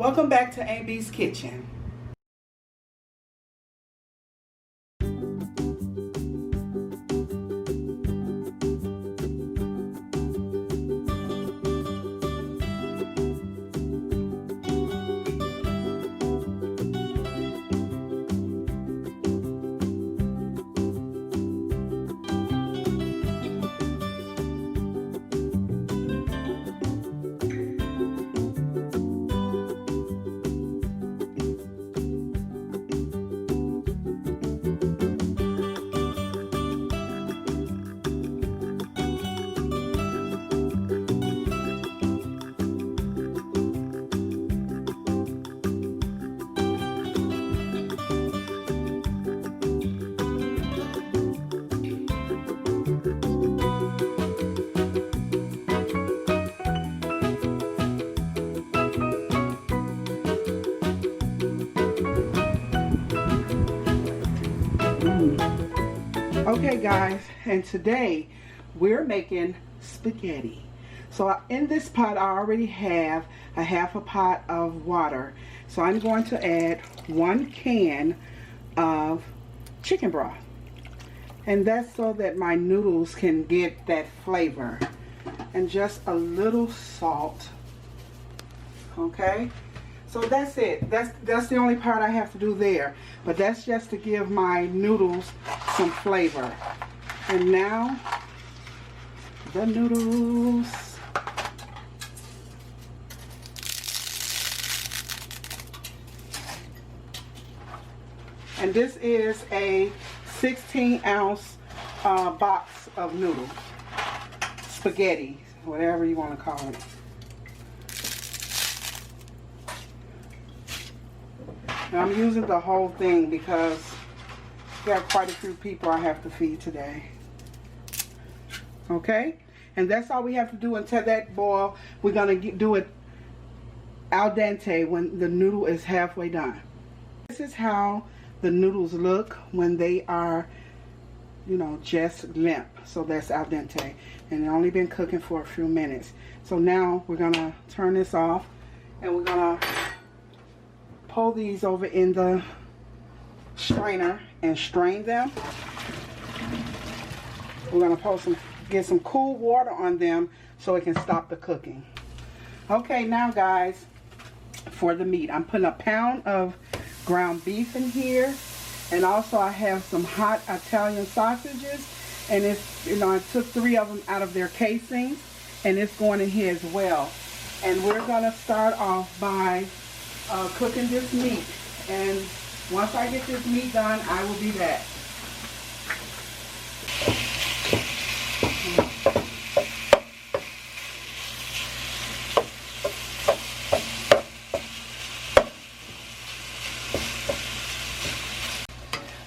Welcome back to AB's Kitchen. Okay guys, and today we're making spaghetti. So in this pot I already have a half a pot of water. So I'm going to add 1 can of chicken broth. And that's so that my noodles can get that flavor. And just a little salt. Okay? So that's it. That's the only part I have to do there. But that's just to give my noodles some flavor. And now, the noodles. And this is a 16-ounce box of noodles. Spaghetti, whatever you want to call it. Now I'm using the whole thing because there are quite a few people I have to feed today. Okay? And that's all we have to do until that boil. We're going to do it al dente when the noodle is halfway done. This is how the noodles look when they are, you know, just limp. So that's al dente. And they've only been cooking for a few minutes. So now we're going to turn this off and we're going to pull these over in the strainer and strain them. We're going to get some cool water on them so it can stop the cooking. Okay, now guys, for the meat, I'm putting a pound of ground beef in here, and also I have some hot Italian sausages, and it's, you know, I took 3 of them out of their casings, and it's going in here as well. And we're going to start off by cooking this meat, and once I get this meat done, I will be back.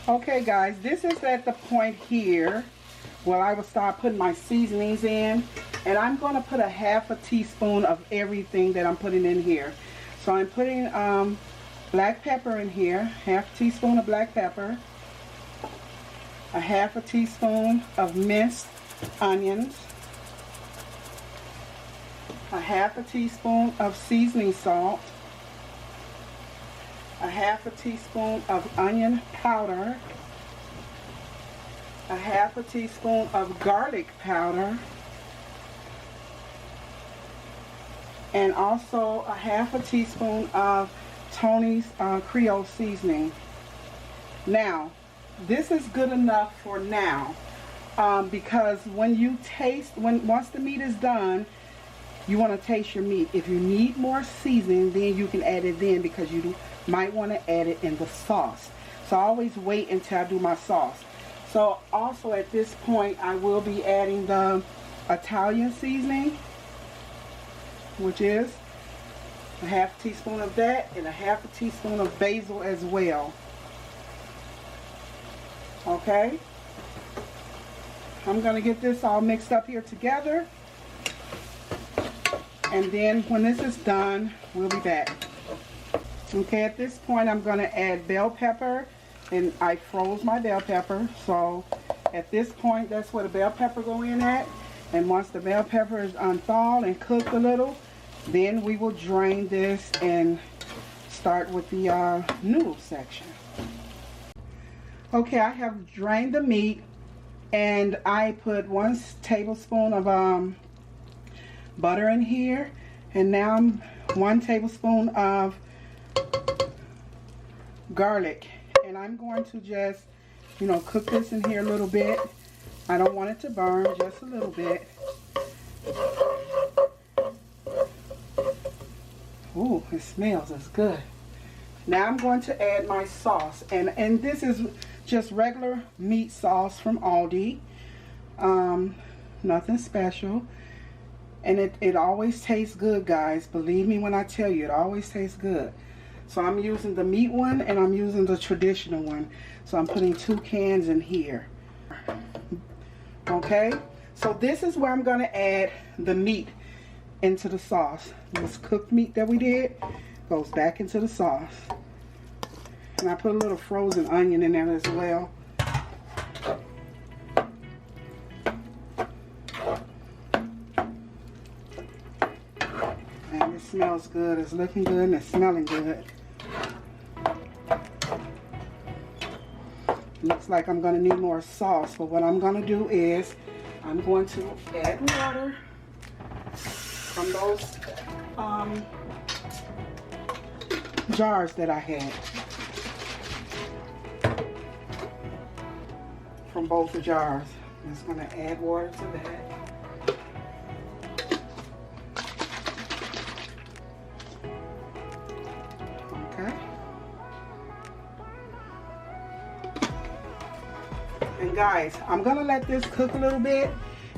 Okay guys, this is at the point here where I will start putting my seasonings in, and I'm going to put a half a teaspoon of everything that I'm putting in here. So I'm putting black pepper in here, half a teaspoon of black pepper, a half a teaspoon of minced onions, a half a teaspoon of seasoning salt, a half a teaspoon of onion powder, a half a teaspoon of garlic powder, and also a half a teaspoon of Tony's Creole seasoning. Now, this is good enough for now, because when you taste, once the meat is done, you want to taste your meat. If you need more seasoning, then you can add it then, because you might want to add it in the sauce. So I always wait until I do my sauce. So also at this point, I will be adding the Italian seasoning, which is a half a teaspoon of that and a half a teaspoon of basil as well. Okay, I'm going to get this all mixed up here together, and then when this is done, we'll be back. Okay, at this point I'm going to add bell pepper, and I froze my bell pepper, so at this point that's where the bell pepper go in at. And once the bell pepper is unthawed and cooked a little, then we will drain this and start with the noodle section. Okay, I have drained the meat and I put 1 tablespoon of butter in here, and now 1 tablespoon of garlic, and I'm going to just, you know, cook this in here a little bit. I don't want it to burn, just a little bit. Ooh, it smells, it's good. Now I'm going to add my sauce, and this is just regular meat sauce from Aldi. Nothing special, and it always tastes good, guys. Believe me when I tell you, it always tastes good. So I'm using the meat one and I'm using the traditional one. So I'm putting 2 cans in here. Okay, so this is where I'm going to add the meat into the sauce. This cooked meat that we did goes back into the sauce. And I put a little frozen onion in there as well. And it smells good, it's looking good, and it's smelling good. Looks like I'm going to need more sauce, but what I'm going to do is I'm going to add water from those jars that I had from both the jars. I'm just going to add water to that. Okay. And guys, I'm going to let this cook a little bit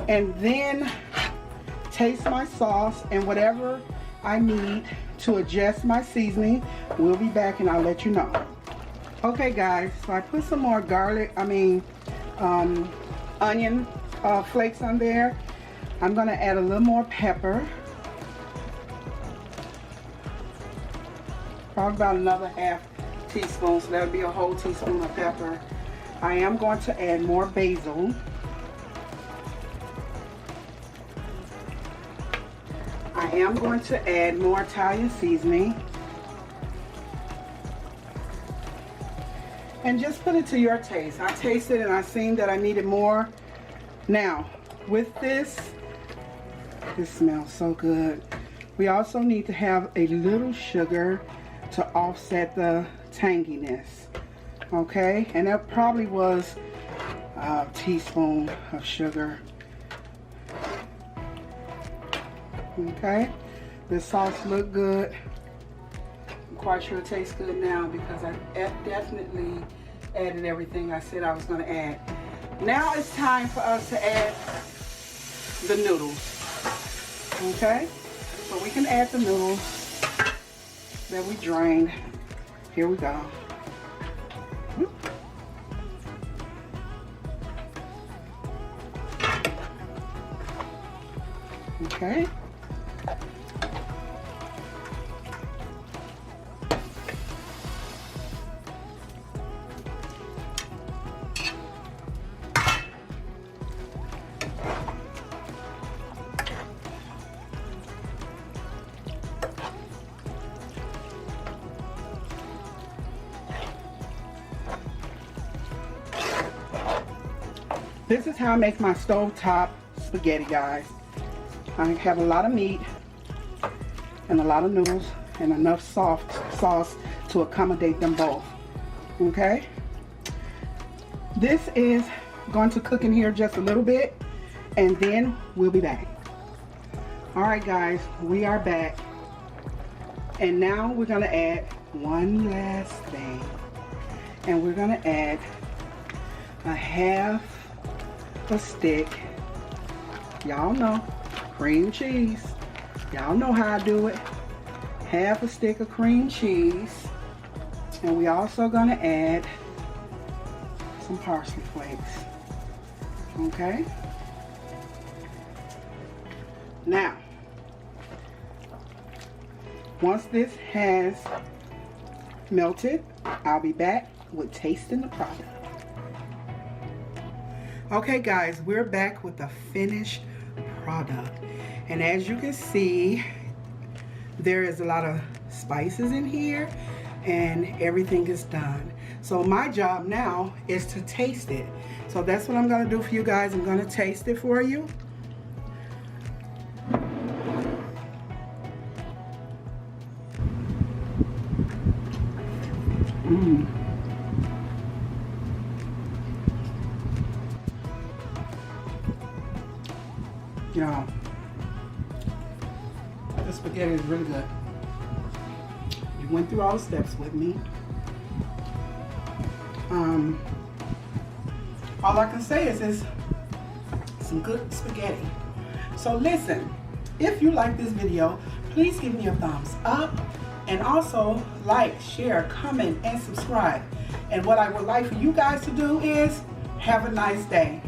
and then taste my sauce and whatever I need to adjust my seasoning. We'll be back and I'll let you know. Okay guys, so I put some more onion flakes on there. I'm going to add a little more pepper. Probably about another ½ teaspoon, so that'll be a whole teaspoon of pepper. I am going to add more basil. I am going to add more Italian seasoning. And just put it to your taste. I tasted and I seen that I needed more. Now, with this smells so good. We also need to have a little sugar to offset the tanginess. Okay, and that probably was a teaspoon of sugar. Okay, the sauce looked good. I'm quite sure it tastes good now because I definitely added everything I said I was going to add. Now it's time for us to add the noodles. Okay, so we can add the noodles that we drained. Here we go. Okay. This is how I make my stovetop spaghetti, guys. I have a lot of meat and a lot of noodles and enough soft sauce to accommodate them both. Okay? This is going to cook in here just a little bit and then we'll be back. Alright guys, we are back. And now we're going to add one last thing. And we're going to add a stick. Y'all know. Cream cheese. Y'all know how I do it. Half a stick of cream cheese. And we also gonna add some parsley flakes. Okay? Now, once this has melted, I'll be back with tasting the product. Okay guys, we're back with the finished product. And as you can see, there is a lot of spices in here, and everything is done. So my job now is to taste it. So that's what I'm gonna do for you guys. I'm gonna taste it for you. Y'all, the spaghetti is really good. You went through all the steps with me. All I can say is it's some good spaghetti. So listen, if you like this video, please give me a thumbs up, and also like, share, comment, and subscribe. And what I would like for you guys to do is have a nice day.